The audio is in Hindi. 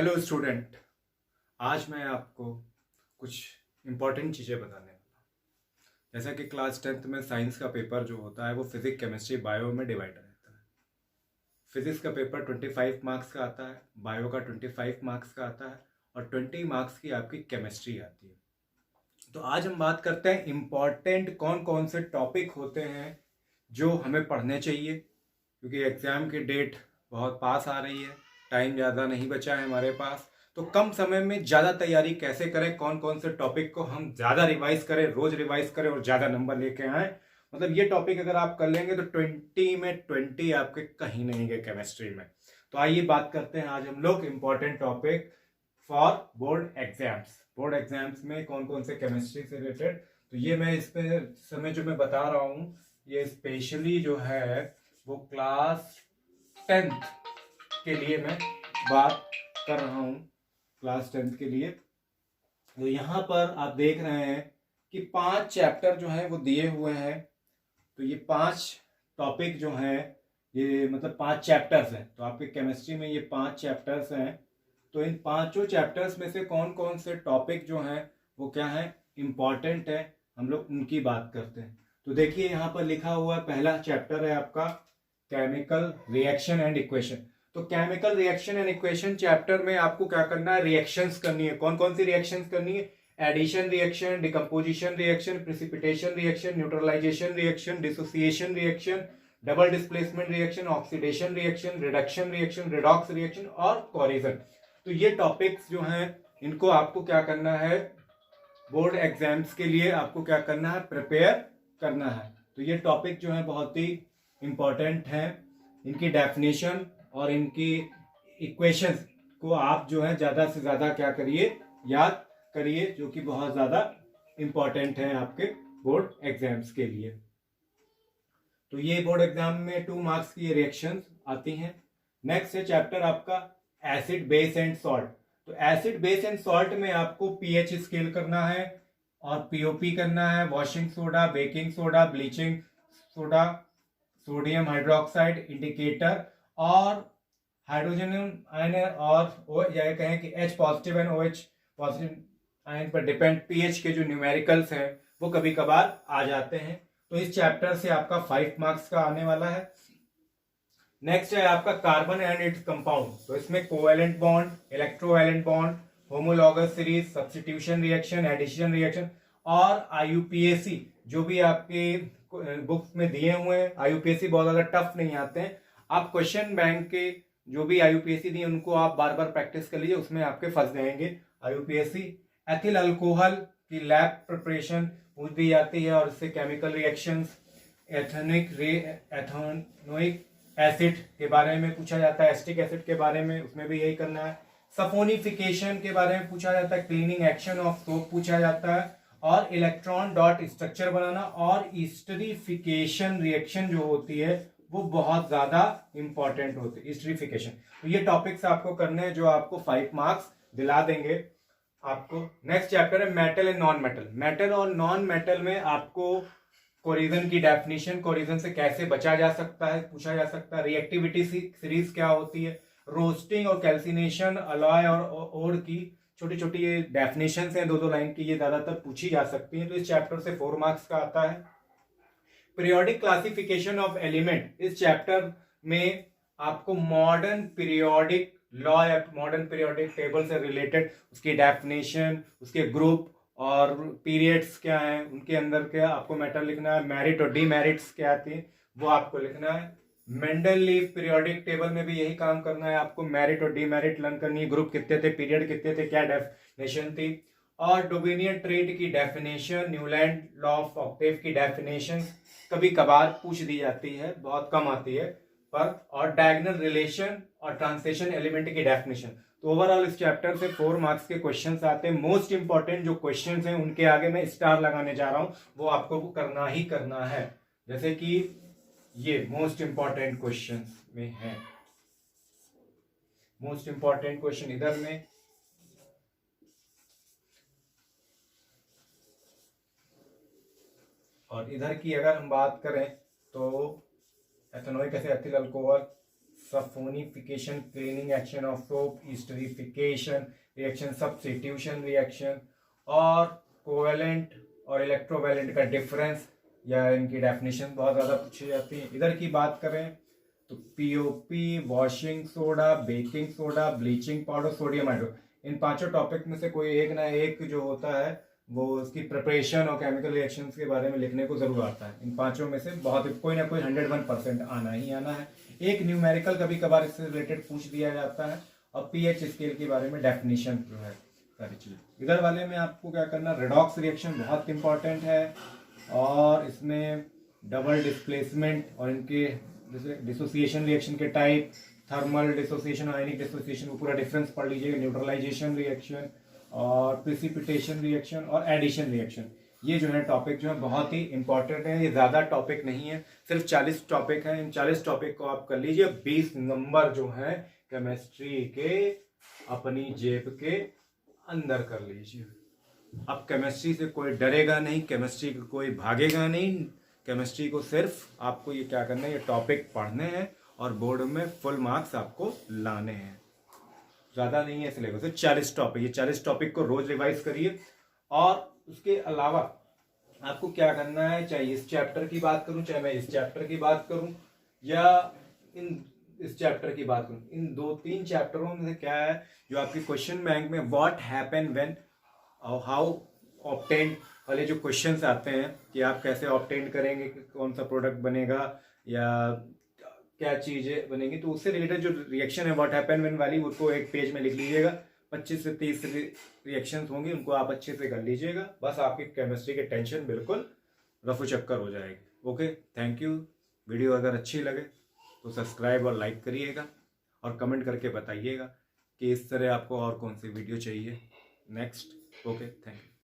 Hello student. आज मैं आपको कुछ इम्पोर्टेंट चीज़ें बताने वाला हूँ। जैसा कि क्लास 10th में साइंस का पेपर जो होता है वो फिजिक्स केमिस्ट्री बायो में डिवाइड रहता है। फिजिक्स का पेपर 25 मार्क्स का आता है, बायो का 25 मार्क्स का आता है और 20 मार्क्स की आपकी केमिस्ट्री आती है। तो आज हम बात करते हैं इम्पॉर्टेंट कौन कौन से टॉपिक होते हैं जो हमें पढ़ने चाहिए, क्योंकि एग्ज़ाम की डेट बहुत पास आ रही है, टाइम ज़्यादा नहीं बचा है हमारे पास। तो कम समय में ज़्यादा तैयारी कैसे करें, कौन कौन से टॉपिक को हम ज़्यादा रिवाइज करें, रोज़ रिवाइज करें और ज़्यादा नंबर लेके आए। मतलब ये टॉपिक अगर आप कर लेंगे तो 20 में 20 आपके कहीं नहीं गए केमिस्ट्री में। तो आइए बात करते हैं आज हम लोग important topic for board exams. Board exams में कौन कौन से केमिस्ट्री से रिलेटेड, तो ये मैं इस पे समय जो मैं बता रहा हूँ ये स्पेशली जो है वो क्लास 10th के लिए मैं बात कर रहा हूँ। क्लास 10th के लिए तो यहाँ पर आप देख रहे हैं कि 5 चैप्टर जो हैं वो दिए हुए हैं। तो ये 5 टॉपिक जो हैं ये मतलब 5 चैप्टर्स हैं। तो आपके केमिस्ट्री में ये 5 चैप्टर्स हैं। तो इन पांचों चैप्टर्स में से कौन कौन से टॉपिक जो हैं वो क्या है इम्पॉर्टेंट है, हम लोग उनकी बात करते हैं। तो देखिए यहाँ पर लिखा हुआ पहला चैप्टर है आपका केमिकल रिएक्शन एंड इक्वेशन। तो chemical reaction and equation chapter में आपको क्या करना है, रिएक्शंस करनी है। कौन कौन सी रिएक्शंस करनी है? Addition reaction, decomposition reaction, precipitation reaction, neutralisation reaction, dissociation reaction, double displacement reaction, oxidation reaction, reduction reaction, redox reaction और कोरिजन। तो ये टॉपिक्स जो हैं इनको आपको क्या करना है, बोर्ड एग्जाम्स के लिए आपको क्या करना है, प्रिपेयर करना है। तो ये टॉपिक जो है बहुत ही इंपॉर्टेंट हैं। इनकी डेफिनेशन और इनकी इक्वेशंस को आप जो है ज़्यादा से ज़्यादा क्या करिए, याद करिए, जो कि बहुत ज़्यादा इंपॉर्टेंट है आपके बोर्ड एग्जाम्स के लिए। तो ये बोर्ड एग्जाम में 2 मार्क्स की रिएक्शंस आती हैं। नेक्स्ट है चैप्टर आपका एसिड बेस एंड सॉल्ट। तो एसिड बेस एंड सॉल्ट में आपको पीएच स्केल करना है और पीओपी करना है, washing soda, baking soda, bleaching soda, sodium hydroxide, indicator और हाइड्रोजन आयन और या कहें कि H positive and OH positive ion पर डिपेंड पीएच के जो न्यूमेरिकल्स हैं वो कभी कभार आ जाते हैं। तो इस चैप्टर से आपका 5 मार्क्स का आने वाला है। नेक्स्ट है आपका कार्बन एंड इट्स कंपाउंड। तो इसमें covalent bond, electrovalent bond, homologous series, substitution reaction, addition reaction और आईयूपीएसी जो भी आपके बुक्स में दिए हुए हैं। आईयूपीएसी बहुत ज्यादा टफ नहीं आते हैं। आप क्वेश्चन बैंक के जो भी आईयूपीएसी दिए उनको आप बार बार प्रैक्टिस कर लीजिए, उसमें आपके फंस जाएंगे आईयूपीएसी। एथिल अल्कोहल की लैब प्रिपरेशन पूछ दी जाती है और इससे केमिकल रिएक्शंस, एथेनोइक एसिड के बारे में पूछा जाता है, एस्टिक एसिड के बारे में, उसमें भी यही करना है। सफोनिफिकेशन के बारे में पूछा जाता है, क्लीनिंग एक्शन ऑफ सोप पूछा जाता है और इलेक्ट्रॉन डॉट स्ट्रक्चर बनाना और ईस्टरिफिकेशन रिएक्शन जो होती है वो बहुत ज्यादा इंपॉर्टेंट होती है, ईस्टरिफिकेशन। तो ये टॉपिक्स आपको करने हैं जो आपको 5 मार्क्स दिला देंगे आपको। नेक्स्ट चैप्टर है metal and non metal. Metal और नॉन मेटल में आपको कोरिजन की डेफिनेशन, कोरिजन से कैसे बचा जा सकता है पूछा जा सकता है। रिएक्टिविटी सीरीज क्या होती है, रोस्टिंग और कैल्सिनेशन, अलॉय और ओर की छोटी छोटी ये डेफिनेशंस हैं 2-2 लाइन की, ये ज्यादातर पूछी जा सकती हैं। तो इस चैप्टर से 4 मार्क्स का आता है। पीरियोडिक क्लासिफिकेशन ऑफ एलिमेंट, इस चैप्टर में आपको मॉडर्न पीरियोडिक लॉ या मॉडर्न पीरियोडिक टेबल से रिलेटेड उसकी डेफिनेशन, उसके ग्रुप और पीरियड्स क्या हैं, उनके अंदर क्या आपको मैटर लिखना है। मेरिट और डीमेरिट्स क्या आती है वो आपको लिखना है। मेंडलीव पीरियोडिक टेबल में भी यही काम करना है आपको, मेरिट और डीमेरिट लर्न करनी है, ग्रुप कितने थे, पीरियड कितने थे, क्या डेफिनेशन थी। और डोबिनियन ट्रेट की definition, Newland law of octave की डेफिनेशन कभी कभार पूछ दी जाती है, बहुत कम आती है पर। और डायगोनल रिलेशन और ट्रांसलेशन एलिमेंट की डेफिनेशन। तो ओवरऑल इस चैप्टर से 4 मार्क्स के क्वेश्चंस आते हैं। मोस्ट इंपॉर्टेंट जो क्वेश्चंस हैं उनके आगे मैं स्टार लगाने जा रहा हूं, वो आपको करना ही करना है। जैसे कि ये मोस्ट इंपॉर्टेंट क्वेश्चंस में है, मोस्ट इंपॉर्टेंट क्वेश्चन इधर में, और इधर की अगर हम बात करें तो ethanoic acid, ethyl alcohol, saponification, cleaning action of soap, esterification reaction, substitution reaction, और कोवेलेंट और इलेक्ट्रोवेलेंट का डिफरेंस या इनकी डेफिनेशन बहुत ज़्यादा पूछी जाती है। इधर की बात करें तो POP, washing soda, baking soda, bleaching powder, sodium hydro, इन पांचों टॉपिक में से कोई एक ना एक जो होता है वो उसकी प्रिपरेशन और केमिकल रिएक्शंस के बारे में लिखने को जरूर आता है। इन पांचों में से बहुत कोई ना कोई 101% आना ही आना है। एक न्यूमेरिकल कभी कभार इससे रिलेटेड पूछ दिया जाता है, और पीएच स्केल के बारे में डेफिनेशन जो है सारी चीज़। इधर वाले में आपको क्या करना, रेडॉक्स रिएक्शन बहुत इंपॉर्टेंट है, और इसमें डबल डिस्प्लेसमेंट और इनके डिसोसिएशन रिएक्शन के टाइप, थर्मल डिसोसिएशन, आयनिक डिसोसिएशन को पूरा डिफरेंस पढ़ लीजिएगा, न्यूट्रलाइजेशन रिएक्शन और प्रिसिपिटेशन रिएक्शन और एडिशन रिएक्शन। ये जो है टॉपिक जो है बहुत ही इंपॉर्टेंट है। ये ज़्यादा टॉपिक नहीं है, सिर्फ 40 टॉपिक है। इन 40 टॉपिक को आप कर लीजिए, 20 नंबर जो है केमिस्ट्री के अपनी जेब के अंदर कर लीजिए। अब केमिस्ट्री से कोई डरेगा नहीं, केमिस्ट्री को कोई भागेगा नहीं। केमिस्ट्री को सिर्फ आपको ये क्या करना है, ये टॉपिक पढ़ने हैं और बोर्ड में फुल मार्क्स आपको लाने हैं। ज़्यादा नहीं है सिलेबस, 40 टॉपिक। ये 40 टॉपिक को रोज रिवाइज करिए। और उसके अलावा आपको क्या करना है, चाहे इस चैप्टर की बात करूं, चाहे मैं इस चैप्टर की बात करूं, या इस चैप्टर की बात करूं, इन 2-3 चैप्टरों में से क्या है जो आपके क्वेश्चन बैंक में व्हाट हैपन व्हेन और हाउ ऑब्टेन वाले जो क्वेश्चंस आते हैं कि आप कैसे ऑब्टेन करेंगे, कौन सा प्रोडक्ट बनेगा या क्या चीजें बनेंगी, तो उससे रिलेटेड जो रिएक्शन है व्हाट हैपन व्हेन वाली, उसको एक पेज में लिख लीजिएगा। 25 से 30 रिएक्शंस होंगी, उनको आप अच्छे से कर लीजिएगा। बस आपकी केमिस्ट्री की टेंशन बिल्कुल रफू चक्कर हो जाएगी। Okay, thank you. वीडियो अगर अच्छी लगे तो सब्सक्राइब और लाइक करिएगा, और कमेंट करके बताइएगा कि इस तरह आपको और कौन सी वीडियो चाहिए नेक्स्ट। Okay, thank you.